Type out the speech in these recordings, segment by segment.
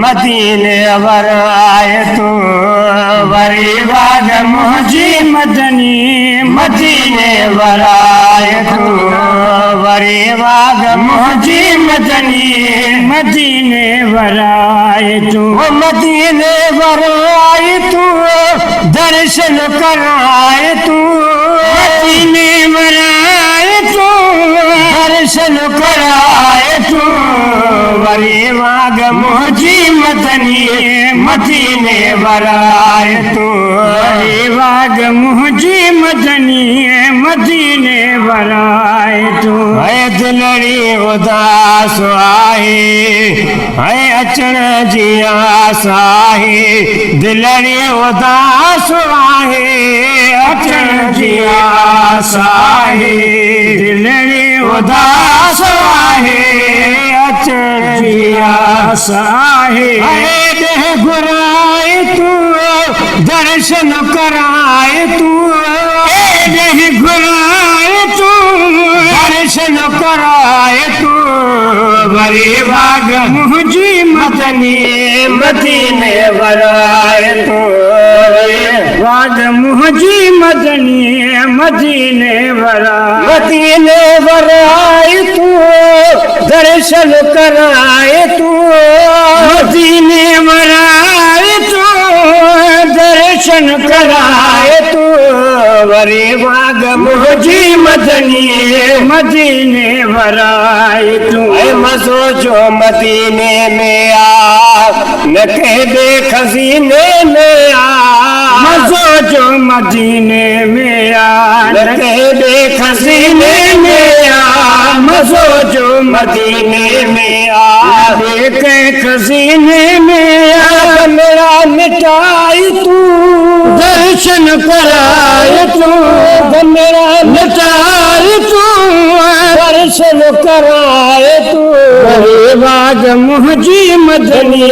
मदीने वर आए तू वरी बाग मुझी मदनी मदीने वर आए तू वरी बाग मुझी मदनी मदीने वर आए तू मदीने वर आए तू दर्शन कराए तू मदीने वर आए तू दर्शन कराए तू वरी बाग मुझी मदनी मदीने वर आए तू वरी बाग मुझी मदनी मदीने वर आए तू है दिलड़ी उदास आहे है अचण जी आस आहे दिलड़ी उदास आहे अचण जी आस आहे दिलड़ी उदास आहे अचण जी आस आहे देह घुराए तू दर्शन कराए तू देह घुराए तू दर्शन कराए तू वरी बाग मुझी मदनी मदीने वर आए तू बाग मुझी मदनी मदीने वर मदीने वर आए तू दर्शन कराए तू मदीने वर आए तू दर्शन कराए तू वरी बाग मुझी मदनी मदीने वर आए तू मज़ो जो मदीने में आ न कहे खजीने में आ मज़ो जो मदीने में आ न कहे खजीने में आ मज़ो जो मदीने में आ देखे खजीने में आ मेरा मिटाई तू दर्शन कराए तू मेरा मिटाई तू दर्शन कराए तू वरी बाग मुझी मदनी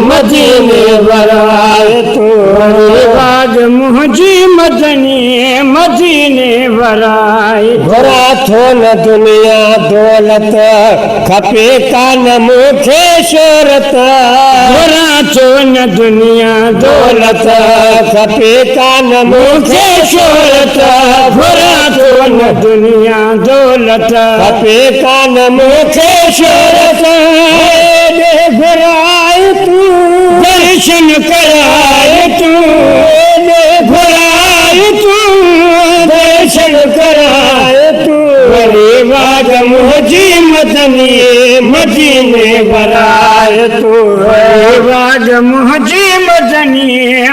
मदीने वर आए तू वरी बाग मुझी मदनी मदीने वर आए घुरा थो न दुनिया दौलत खपे कान मूंखे शोहरत घुरा थो न दुनिया दौलत खपे कान मूंखे शोहरत घुरा थो न दुनिया दौलत खपे कान मूंखे शोहरत घुराए तू दर्शन कराए तू घुराए तू दर्शन कराए तू वरी बाग मुझी मदनी मदीने वर आए तू वरी बाग मुझी मदनी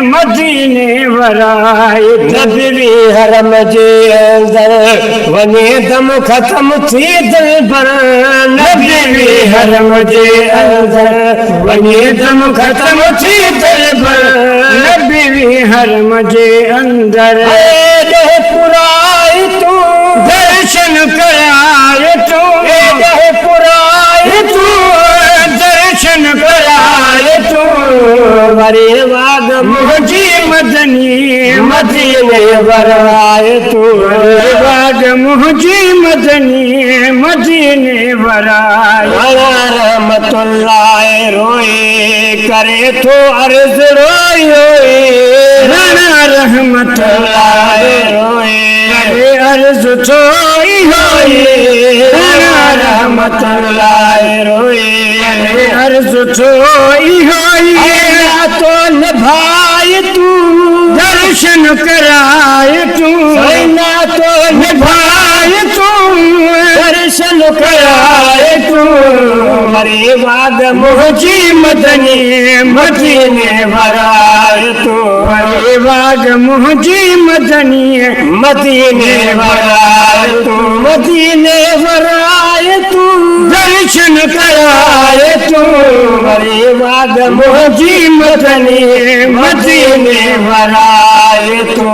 मदीने वर आए नबी हरम जे अंदर वञे दम ख़त्म थी दिल पर नबी हरम जे अंदर वञे दम ख़त्म थी दिल पर नबी हरम जे अंदर पुराए तू दर्शन कराए तू पुराए तू दर्शन कराए तू वरी बाग मुझी मदनी मदीने वर आए तू वरी बाग मुझी मदनी मदीने वर आए रहमतुल्लाह रोए करे तो अर्ज रोए राणा रहमतुल्लाह रोए करे अर्ज थोई होए राणा रहमतुल्लाह रोए करे अर्ज थोई होए तो निभाए तू दर्शन कराए तू ना तो निभाए तू दर्शन कराए तू वरी बाग मुझी मदनी मदीने वर आए तू वरी बाग मुझी मदनी मदीने वर आए तू मदीने वर आए तू दर्शन कराए तू वरी बाग मुझी मदनी मदीने वर आए तू